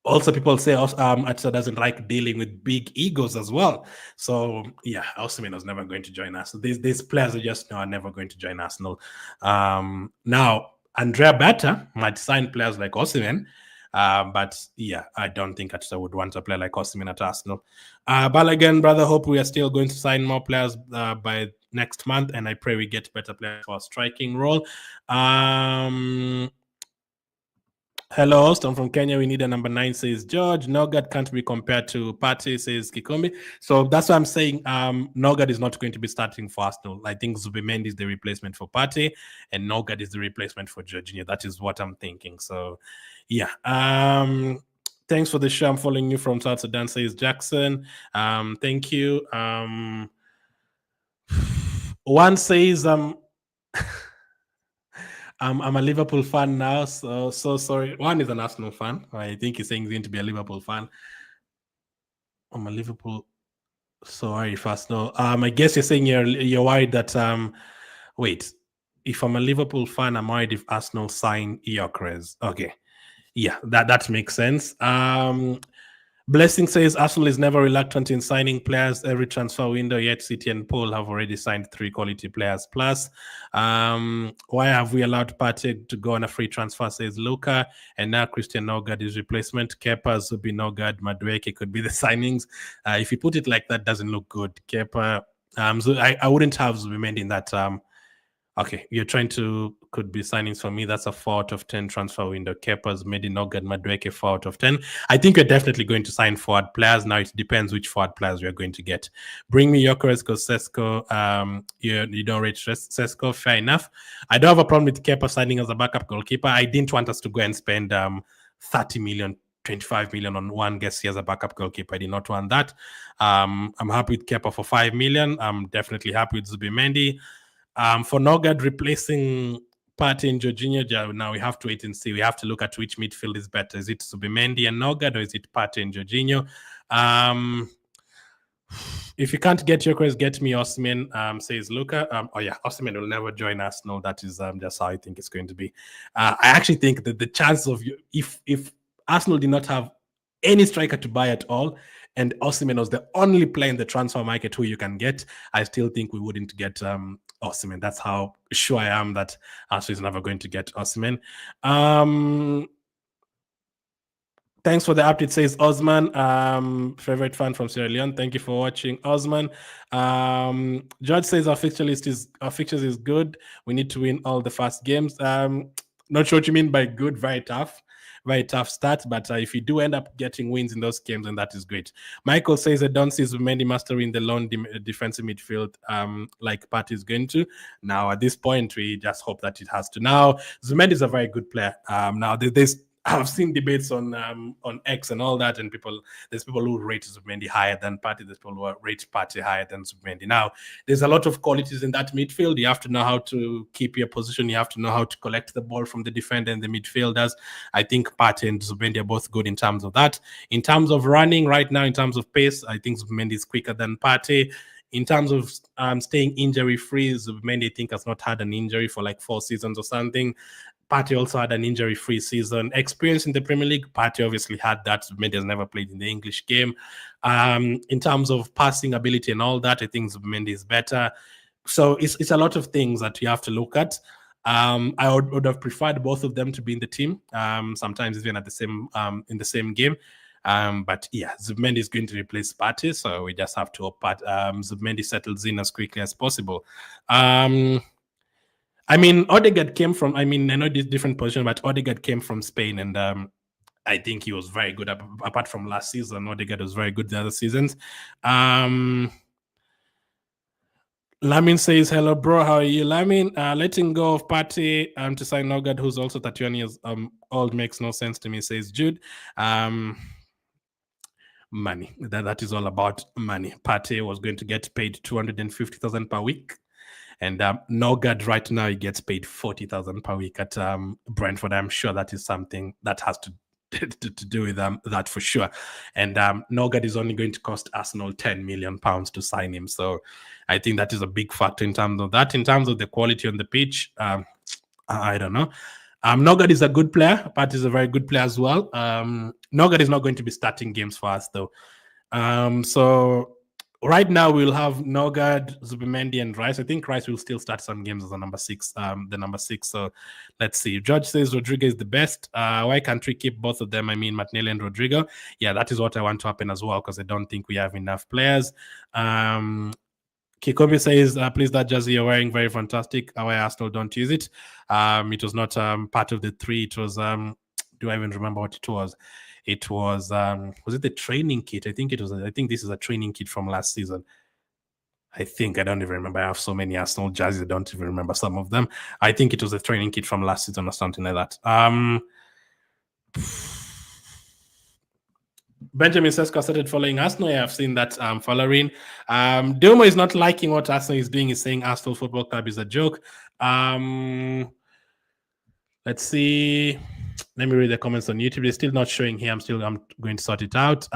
also people say Ateta doesn't like dealing with big egos as well. So yeah, Osimhen was never going to join Arsenal. These players are never going to join Arsenal. Now, Andrea Bata might sign players like Osimhen, but yeah, I don't think Ateta would want a player like Osimhen at Arsenal. Balogun, brother, hope we are still going to sign more players by next month, and I pray we get better players for our striking role. Hello, host. I'm from Kenya. We need a number 9, says George. Nørgaard can't be compared to Partey, says Kikumbi. So that's why I'm saying Nørgaard is not going to be starting for Arsenal. I think Zubimendi is the replacement for Partey, and Nørgaard is the replacement for Jorginho. That is what I'm thinking. So, yeah. Thanks for the show. I'm following you from South Sudan, says Jackson. Thank you. One says I'm a Liverpool fan now, so sorry. One is an Arsenal fan. I think he's saying he's going to be a Liverpool fan. I'm a Liverpool. Sorry, Arsenal. I guess you're saying you're worried that wait, if I'm a Liverpool fan, I'm worried if Arsenal sign Gyokeres. Okay, yeah, that makes sense. Blessing says Arsenal is never reluctant in signing players every transfer window, yet City and Paul have already signed 3 quality players plus. Why have we allowed Partey to go on a free transfer, says Luca, and now Christian Nørgaard is replacement. Kepa, Zubi, Nørgaard, Madueke could be the signings. If you put it like that, doesn't look good. Kepa, I wouldn't have Zubimendi in that. Okay, you're trying to could be signings for me. That's a 4 out of 10 transfer window. Kepa's made in Norgaard, Madueke 4 out of 10. I think you're definitely going to sign forward players. Now it depends which forward players you're going to get. Bring me Gyokeres because Sesko, you don't rate Sesko. Fair enough. I don't have a problem with Kepa signing as a backup goalkeeper. I didn't want us to go and spend 30 million. 25 million on one guest as a backup goalkeeper. I did not want that. I'm happy with Kepa for 5 million. I'm definitely happy with Zubimendi. For Norgaard replacing Partey and Jorginho, now we have to wait and see. We have to look at which midfield is better. Is it Zubimendi and Norgaard, or is it Partey and Jorginho? If you can't get Gyokeres, get me Osimhen, says Luca. Osimhen will never join Arsenal. That is just how I think it's going to be. I actually think that the chance of if Arsenal did not have any striker to buy at all, and Osimhen was the only player in the transfer market who you can get, I still think we wouldn't get Osimhen. That's how sure I am that Arsenal is never going to get Osimhen. Thanks for the update, says Osman, favorite fan from Sierra Leone. Thank you for watching, Osman. George says our fixtures is good. We need to win all the first games. Not sure what you mean by good. Very tough start, but if you do end up getting wins in those games, then that is great. Michael says I don't see Zubimendi mastering the lone defensive midfield like Partey is going to. Now, at this point, we just hope that it has to. Now, Zubimendi is a very good player. Now, I've seen debates on X and all that, and there's people who rate Zubimendi higher than Partey. There's people who rate Partey higher than Zubimendi. Now, there's a lot of qualities in that midfield. You have to know how to keep your position. You have to know how to collect the ball from the defender and the midfielders. I think Partey and Zubimendi are both good in terms of that. In terms of running right now, in terms of pace, I think Zubimendi is quicker than Partey. In terms of staying injury-free, Zubimendi, I think, has not had an injury for like 4 seasons or something. Partey also had an injury-free season. Experience in the Premier League, Partey obviously had that. Zubimendi has never played in the English game. In terms of passing ability and all that, I think Zubimendi is better. So it's a lot of things that you have to look at. I would have preferred both of them to be in the team. Sometimes even at the same in the same game. But yeah, Zubimendi is going to replace Partey, so we just have to hope Zubimendi settles in as quickly as possible. I mean, Odegaard came from, I know this different position, but Odegaard came from Spain, and I think he was very good. Apart from last season, Odegaard was very good the other seasons. Lamin says, hello, bro. How are you, Lamin? Letting go of Partey to sign Norgaard, who's also 31 years old, makes no sense to me, says Jude. Money. That is all about money. Partey was going to get paid 250,000 per week. And Norgaard right now, he gets paid 40,000 per week at Brentford. I'm sure that is something that has to to do with that for sure. And Norgaard is only going to cost Arsenal £10 million to sign him. So I think that is a big factor in terms of that. In terms of the quality on the pitch, I don't know. Norgaard is a good player. Partey is a very good player as well. Norgaard is not going to be starting games for us though. So right now we'll have Norgaard, Zubimendi, and Rice. I think Rice will still start some games as a number 6. The number 6. So let's see. George says Rodrygo is the best. Why can't we keep both of them? I mean, Martinelli and Rodrygo. Yeah, that is what I want to happen as well, because I don't think we have enough players. Kikomi says, please, that jersey you're wearing, very fantastic. Why Arsenal don't use it? It was not part of the 3. It was, do I even remember what it was? It was it the training kit? I think it was. I think this is a training kit from last season. I don't even remember. I have so many Arsenal jerseys, I don't even remember some of them. I think it was a training kit from last season or something like that. Benjamin Sesko started following Arsenal. I have seen that following. Domo is not liking what Arsenal is doing. He's saying Arsenal Football Club is a joke. Let's see. Let me read the comments on YouTube. They're still not showing here. I'm going to sort it out.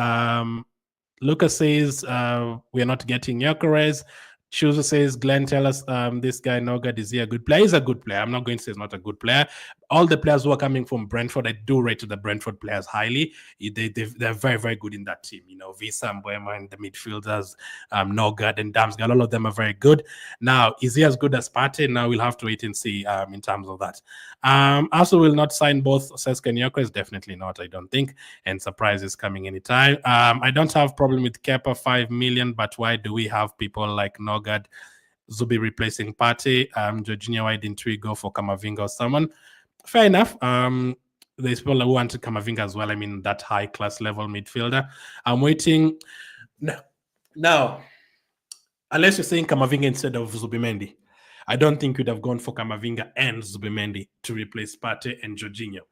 Lucas says we are not getting Gyokeres. Chuzo says, Glenn, tell us this guy Norgaard, is he a good player? He's a good player. I'm not going to say he's not a good player. All the players who are coming from Brentford, I do rate the Brentford players highly. They're very, very good in that team. You know, Visa and Boema and the midfielders, Norgaard and Damsgaard, all of them are very good. Now, is he as good as Partey? Now we'll have to wait and see in terms of that. Also will not sign both Sesko and Gyokeres. Definitely not, I don't think. And surprise is coming anytime. I don't have problem with Kepa, 5 million, but why do we have people like Norgaard, Zubi replacing Partey? Jorginho, why didn't we go for Camavinga or someone? Fair enough. There's people who wanted Camavinga as well. I mean, that high-class level midfielder. I'm waiting. Now, unless you're saying Camavinga instead of Zubimendi, I don't think you'd have gone for Camavinga and Zubimendi to replace Partey and Jorginho.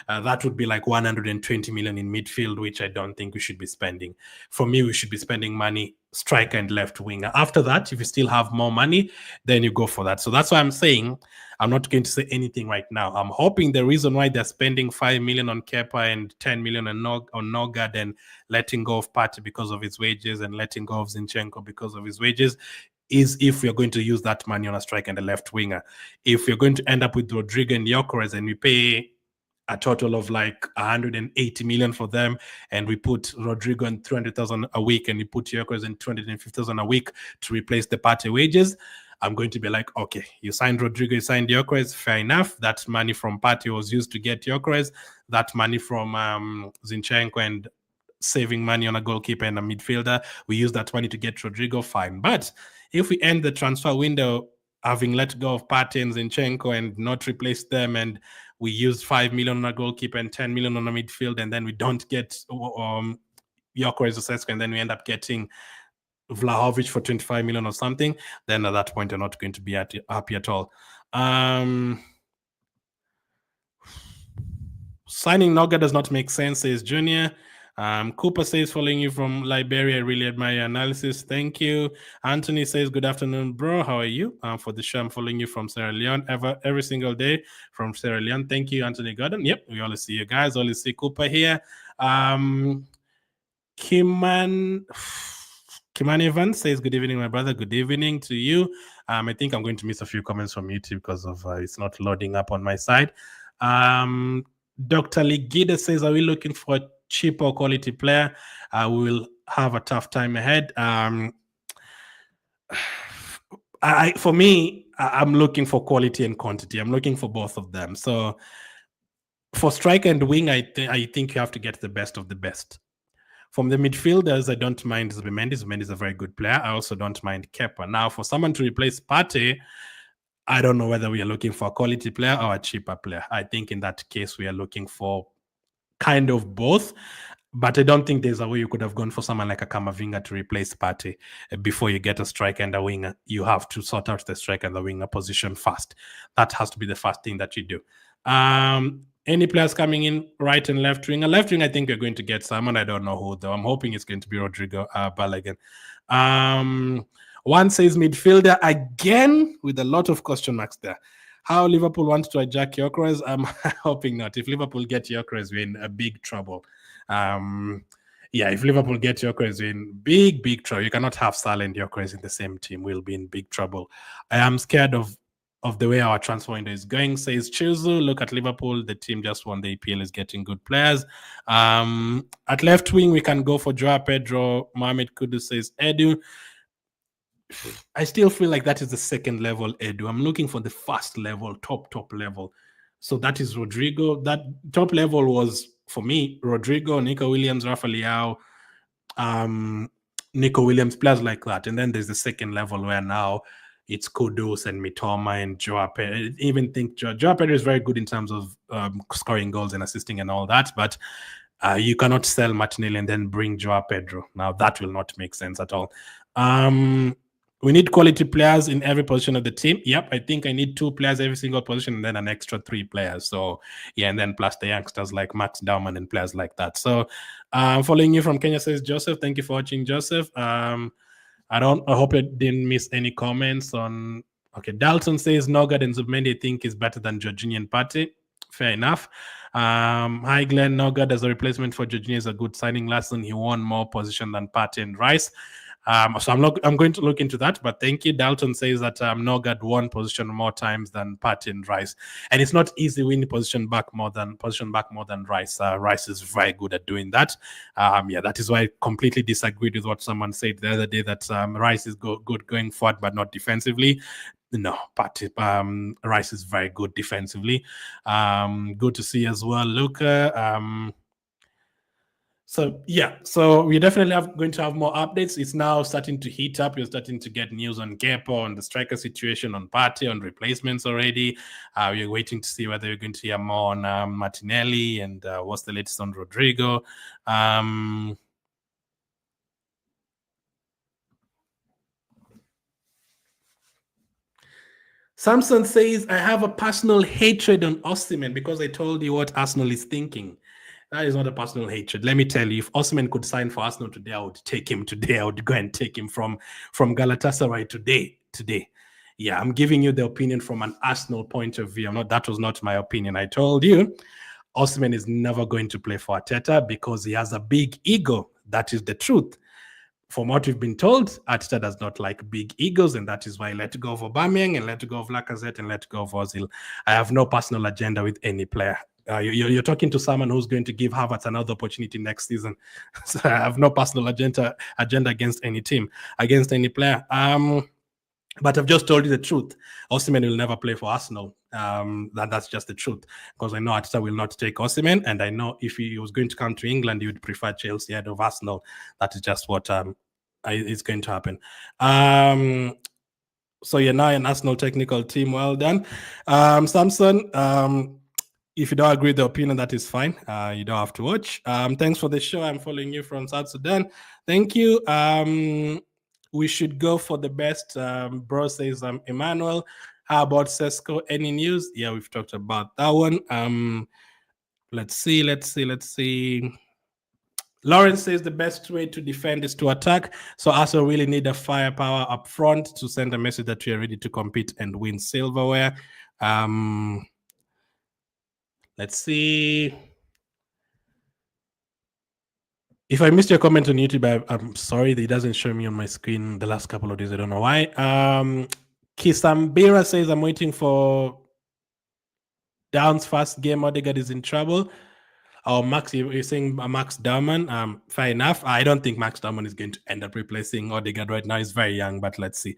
That would be like 120 million in midfield, which I don't think we should be spending. For me, we should be spending money striker and left winger. After that, if you still have more money, then you go for that. So that's why I'm saying I'm not going to say anything right now. I'm hoping the reason why they're spending 5 million on Kepa and 10 million on Norgaard and letting go of Partey because of his wages and letting go of Zinchenko because of his wages is if we're going to use that money on a striker and a left winger. If we're going to end up with Rodrygo and Gyokeres and we pay a total of like 180 million for them, and we put Rodrygo in 300,000 a week, and we put Gyokeres in 250,000 a week to replace the Partey wages, I'm going to be like, okay, you signed Rodrygo, you signed Gyokeres, fair enough. That money from Partey was used to get Gyokeres. That money from Zinchenko and saving money on a goalkeeper and a midfielder, we use that money to get Rodrygo, fine. But if we end the transfer window having let go of Partey and Zinchenko and not replace them, and we use 5 million on a goalkeeper and 10 million on a midfield, and then we don't get Gyokeres or Sesko, and then we end up getting Vlahovic for 25 million or something, then at that point you're not going to be happy at all. Signing Norgaard does not make sense, says Junior. Cooper says, following you from Liberia, I really admire your analysis. Thank you. Anthony says, good afternoon, bro. How are you? For the show, I'm following you from Sierra Leone every single day from Sierra Leone. Thank you, Anthony Gordon. Yep, we always see you guys. Always see Cooper here. Kiman Evans says, good evening, my brother. Good evening to you. I think I'm going to miss a few comments from YouTube because of it's not loading up on my side. Dr. Ligida says, are we looking for a cheaper quality player? We will have a tough time ahead. For me, I'm looking for quality and quantity. I'm looking for both of them. So for striker and wing, I think you have to get the best of the best. From the midfielders, I don't mind Zubimendi. Zubimendi is a very good player. I also don't mind Kepa. Now, for someone to replace Partey, I don't know whether we are looking for a quality player or a cheaper player. I think in that case, we are looking for kind of both. But I don't think there's a way you could have gone for someone like a Camavinga to replace Partey before you get a striker and a winger. You have to sort out the striker and the winger position first. That has to be the first thing that you do. Any players coming in right and left winger? Left wing, I think we're going to get someone. I don't know who, though. I'm hoping it's going to be Rodrygo Balogun. One says midfielder again with a lot of question marks there. How Liverpool wants to hijack Gyokeres? I'm hoping not. If Liverpool get Gyokeres, we're in a big trouble. Yeah, if Liverpool get Gyokeres, we're in big trouble. You cannot have Salah and Gyokeres in the same team. We'll be in big trouble. I am scared of the way our transfer window is going, says Chizu. Look at Liverpool. The team just won the EPL, is getting good players. At left wing, we can go for Joao Pedro. Mohamed Kudus says Edu. I still feel like that is the second level Edu. I'm looking for the first level, top level. So that is Rodrygo. That top level was, for me, Rodrygo, Nico Williams, Rafa Leao, Nico Williams, players like that. And then there's the second level where now it's Kudus and Mitoma and Joao Pedro. I even think Joao Pedro is very good in terms of scoring goals and assisting and all that, but you cannot sell Martinelli and then bring Joao Pedro. Now that will not make sense at all. We need quality players in every position of the team. Yep, I think I need 2 players every single position and then an extra 3 players. So, yeah, and then plus the youngsters like Max Daumann and players like that. So, following you from Kenya says Joseph. Thank you for watching, Joseph. I hope you didn't miss any comments on... Okay, Dalton says Norgaard and Zubimendi I think is better than Jorginho and Partey. Fair enough. Hi, Glenn. Norgaard as a replacement for Jorginho is a good signing. Last season, he won more position than Partey and Rice. So I'm going to look into that, but thank you. Dalton says that Norgaard won position more times than Partey and Rice, and it's not easy winning position back more than Rice. Rice is very good at doing that. Yeah, that is why I completely disagreed with what someone said the other day that Rice is good going forward but not defensively. No, Partey, Rice is very good defensively. Good to see as well, Luca. So, yeah, so we're definitely going to have more updates. It's now starting to heat up. You're starting to get news on Kepa, on the striker situation, on Partey, on replacements already. We're waiting to see whether you're going to hear more on Martinelli and what's the latest on Rodrygo. Samson says, I have a personal hatred on Osimhen because I told you what Arsenal is thinking. That is not a personal hatred. Let me tell you, if Osimhen could sign for Arsenal today, I would take him today. I would go and take him from Galatasaray today. Yeah, I'm giving you the opinion from an Arsenal point of view. That was not my opinion. I told you, Osimhen is never going to play for Arteta because he has a big ego. That is the truth. From what we've been told, Arteta does not like big egos, and that is why he let go of Aubameyang and let go of Lacazette and let go of Ozil. I have no personal agenda with any player. You're talking to someone who's going to give Havertz another opportunity next season. So I have no personal agenda against any team, against any player. But I've just told you the truth. Osimhen will never play for Arsenal. That's just the truth. Because I know Arteta will not take Osimhen, and I know if he was going to come to England, he would prefer Chelsea ahead of Arsenal. That is just what is going to happen. So you're now an Arsenal technical team. Well done. Samson, if you don't agree with the opinion, that is fine. You don't have to watch. Thanks for the show. I'm following you from South Sudan. Thank you. We should go for the best. Bro says Emmanuel. How about Sesko? Any news? Yeah, we've talked about that one. Let's see. Lawrence says the best way to defend is to attack. So Arsenal really need a firepower up front to send a message that we are ready to compete and win silverware. Let's see. If I missed your comment on YouTube, I'm sorry that it doesn't show me on my screen the last couple of days. I don't know why. Kisambira says, I'm waiting for Down's first game. Odegaard is in trouble. Oh, Max, you're saying Max Daumann. Fair enough. I don't think Max Daumann is going to end up replacing Odegaard right now. He's very young, but let's see.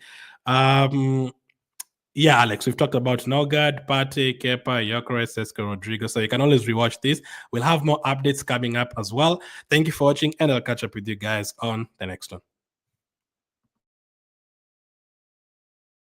Yeah, Alex, we've talked about Norgaard, Partey, Kepa, Gyokeres, Sesko, Rodrygo. So you can always rewatch this. We'll have more updates coming up as well. Thank you for watching, and I'll catch up with you guys on the next one.